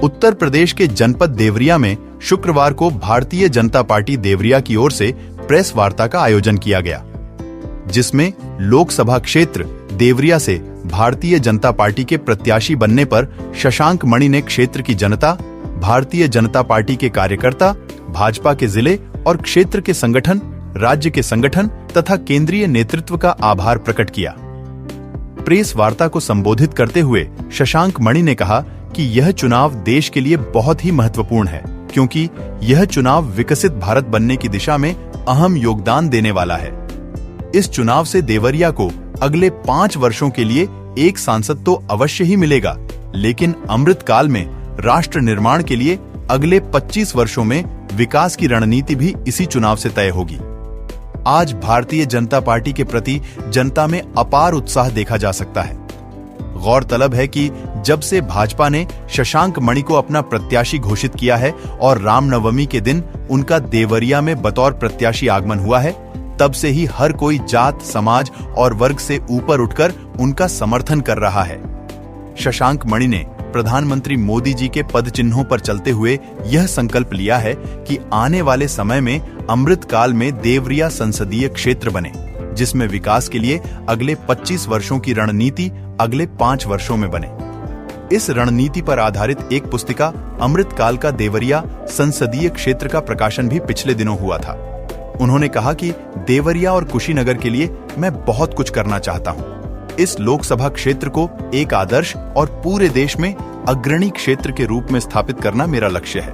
उत्तर प्रदेश के जनपद देवरिया में शुक्रवार को भारतीय जनता पार्टी देवरिया की ओर से प्रेस वार्ता का आयोजन किया गया, जिसमें लोकसभा क्षेत्र देवरिया से भारतीय जनता पार्टी के प्रत्याशी बनने पर शशांक मणि ने क्षेत्र की जनता, भारतीय जनता पार्टी के कार्यकर्ता, भाजपा के जिले और क्षेत्र के संगठन, राज्य के संगठन तथा केंद्रीय नेतृत्व का आभार प्रकट किया। प्रेस वार्ता को संबोधित करते हुए शशांक मणि ने कहा कि यह चुनाव देश के लिए बहुत ही महत्वपूर्ण है, क्योंकि यह चुनाव विकसित भारत बनने की दिशा में अहम योगदान देने वाला है। इस चुनाव से देवरिया को अगले 5 वर्षों के लिए एक सांसद तो अवश्य ही मिलेगा, लेकिन अमृतकाल में राष्ट्र निर्माण के लिए अगले 25 वर्षों में विकास की रणनीति भी इसी चुनाव से तय होगी। आज भारतीय जनता पार्टी के प्रति जनता में अपार उत्साह देखा जा सकता है। गौरतलब है कि जब से भाजपा ने शशांक मणि को अपना प्रत्याशी घोषित किया है और रामनवमी के दिन उनका देवरिया में बतौर प्रत्याशी आगमन हुआ है, तब से ही हर कोई जात, समाज और वर्ग से ऊपर उठकर उनका समर्थन कर रहा है। शशांक मणि ने प्रधानमंत्री मोदी जी के पद चिन्हों पर चलते हुए यह संकल्प लिया है कि आने वाले समय में अमृतकाल में देवरिया संसदीय क्षेत्र बने, जिसमें विकास के लिए अगले 25 वर्षों की रणनीति अगले 5 वर्षों में बने। इस रणनीति पर आधारित एक पुस्तिका अमृतकाल का देवरिया संसदीय क्षेत्र का प्रकाशन भी पिछले दिनों हुआ था। उन्होंने कहा कि देवरिया और कुशीनगर के लिए मैं बहुत कुछ करना चाहता हूं। इस लोकसभा क्षेत्र को एक आदर्श और पूरे देश में अग्रणी क्षेत्र के रूप में स्थापित करना मेरा लक्ष्य है।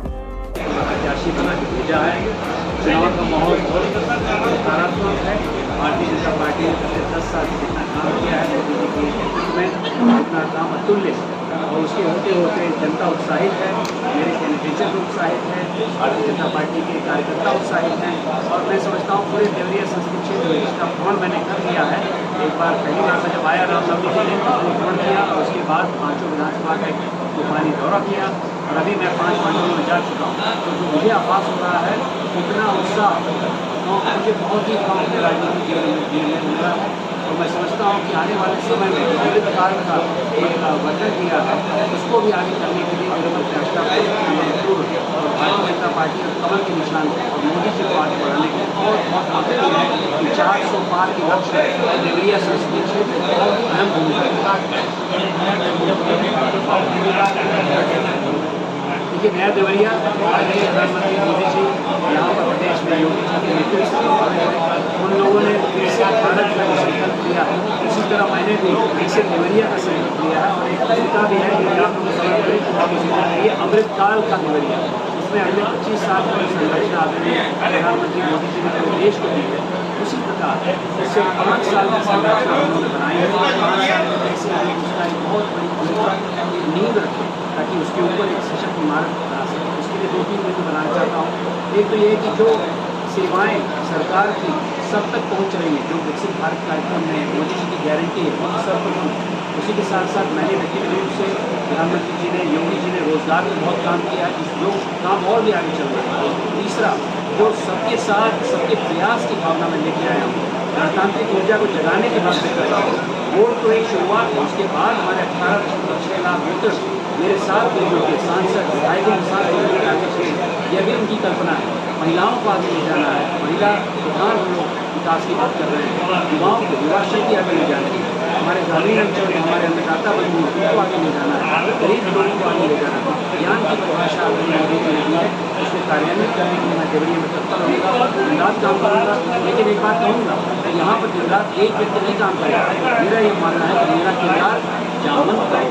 चुनाव का माहौल सकारात्मक है। भारतीय जनता पार्टी ने पिछले 10 साल से जितना काम किया है, मोदी जी के अपना काम अतुल्य और उसके होते होते जनता उत्साहित है, मेरे कैंडिडेट उत्साहित है, भारतीय जनता पार्टी के कार्यकर्ता उत्साहित हैं और मैं समझता हूँ पूरे देवरिया संसदीय क्षेत्र इसका भ्रमण मैंने कर लिया है। एक बार पहली बार मैं जब आया रामनवमी के दिन भ्रमण किया और उसके बाद 5 विधानसभा का एक तूफानी दौरा किया और अभी मैं 5 मंडलों में जा चुका हूँ। तो जो मुझे आभास हो रहा है इतना उत्साह मुझे बहुत ही कम अपने राजनीतिक जीवन में मिला है और मैं समझता हूँ कि आने वाले समय में अमृतकाल का एक वचन दिया है, उसको भी आगे करने के लिए मेरे प्रत्याशिता और भारतीय जनता पार्टी और कमल के निशान और मोदी जी को आगे बढ़ाने के बहुत आवश्यक है कि 400 पार की लक्ष्य देवरिया संसदीय क्षेत्र बहुत अहम भूमिका देखिए। नया देवरिया आदरणीय प्रधानमंत्री मोदी जी यहाँ पर प्रदेश में योगी जी के नेतृत्व उन लोगों ने विकसित भारत का संकल्प लिया है, उसी तरह मैंने भी विकसित देवरिया का संकल्प लिया है और एक तरीका भी है कि आप लोग समझ करें ये अमृतकाल का देवरिया, इसमें अगले 25 साल की संरचना आदरणीय प्रधानमंत्री मोदी जी ने पूरे देश को दी है। उसी प्रकार इससे 5 साल की संरचना हम लोग बनाई है, 5 साल में कैसे आगे उसका एक बहुत बड़ी नींव रखें ताकि उसके ऊपर एक सशक्त इमारत बना सके। उसके लिए 2-3 बिंदु बनाना चाहता हूँ। एक तो ये है कि जो सेवाएं सरकार की सब तक पहुँच रही है, जो विकसित भारत कार्यक्रम में मोदी जी की गारंटी है वो सर्वप्रथम। उसी के साथ साथ मैंने व्यक्तिगत रूप से प्रधानमंत्री जी ने, योगी जी ने रोजगार में बहुत काम किया है, जो काम और भी आगे चल रहा है। तीसरा, जो सबके साथ सबके प्रयास की भावना में लेके आया हूँ, गणतांत्रिक ऊर्जा को जगाने की बात में कर रहा हूँ। वोट तो एक शुरुआत है, उसके बाद हमारे 18.6 लाख वोटर्स मेरे साथ मिलकर के सांसद विधायकों के साथ मिलकर आगे चले, यह भी उनकी कल्पना है। महिलाओं को आगे ले जाना है, महिला प्रधान हम लोग विकास की बात कर रहे हैं, युवाओं को युवा शक्ति आगे ले जानी है, हमारे ग्रामीण अंचल में हमारे अन्नदाता बंधु उनको आगे ले जाना है, गरीब लोगों को आगे ले जाना है। ज्ञान की परिभाषा मोदी जी ने दी है, उसको कार्यान्वित करने के लिए मैं देवरिया में तत्पर रहूँगा, दिन रात काम करूँगा। लेकिन एक बात कहूँगा, यहाँ पर दिन रात एक व्यक्ति नहीं काम करेगा। मेरा ये मानना है कि मेरा किरदार जामवंत है,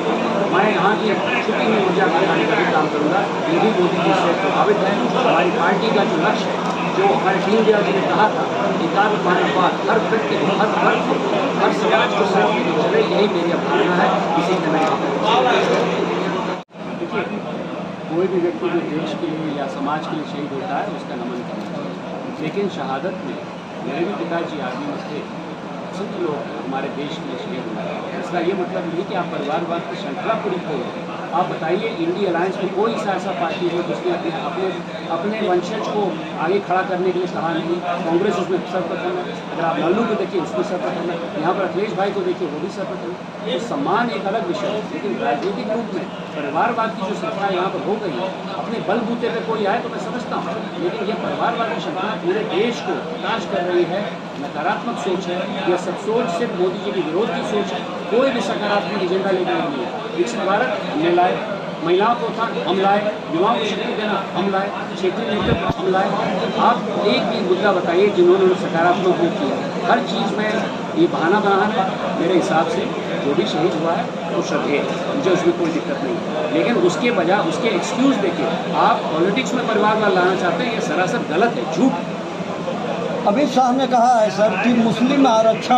मैं यहाँ की छुट्टी में ऊर्जा बनाने का भी काम करूँगा। ये भी मोदी जी से प्रभावित है। हमारी पार्टी का जो लक्ष्य है, जो हमारे टीम जी ने कहा था, एकात्म मानववाद, हर व्यक्ति को, हर वर्ग को, हर समाज को साथ लेकर चले, यही मेरी अवधारणा है। इसी में मैं देखिए, कोई भी व्यक्ति जो देश के लिए या समाज के लिए शहीद होता है उसका नमन करना चाहिए, लेकिन शहादत में मेरे भी पिताजी आर्मी में थे, 50% लोग हमारे देश में मुस्लिम हैं। इसका ये मतलब नहीं कि आप परिवारवाद की श्रृंखला पूरी करें। आप बताइए, इंडी अलायंस में कोई सा ऐसा पार्टी हो जिसने अपने वंशज को आगे खड़ा करने के लिए कहा नहीं। कांग्रेस उसमें सर्वप्रथम है। अगर आप लल्लू को देखिए, उसमें सर्वप्रथम है। यहाँ पर अखिलेश भाई को देखिए, वो भी सर्वप्रथम है। तो सम्मान एक अलग विषय है, लेकिन राजनीतिक रूप में परिवारवाद की जो श्रृंखला यहाँ पर हो गई है, अपने बलबूते पर कोई आए तो मैं समझता हूँ, लेकिन ये परिवारवाद की श्रृंखला पूरे देश को हताश कर रही है। नकारात्मक सोच है, यह सब सोच सिर्फ मोदी जी के विरोध की सोच है। कोई भी सकारात्मक एजेंडा लेकर नहीं है। विकसित भारत हमने लाए, महिलाओं को उत्थान हम लाए, युवाओं को शक्ति देना हम लाए, क्षेत्रीय नेतृत्व हम लाए। आप एक भी मुद्दा बताइए जिन्होंने सकारात्मक रूप किया। हर चीज़ में ये बहाना बनाना है। मेरे हिसाब से जो भी शहीद हुआ है वो श्रद्धेय है, मुझे उसमें कोई दिक्कत नहीं है, लेकिन उसके बजाय उसके एक्सक्यूज़ देके आप पॉलिटिक्स में परिवारवाद लाना चाहते हैं, ये सरासर गलत है, झूठ। अमित शाह ने कहा है सर कि मुस्लिम आरक्षण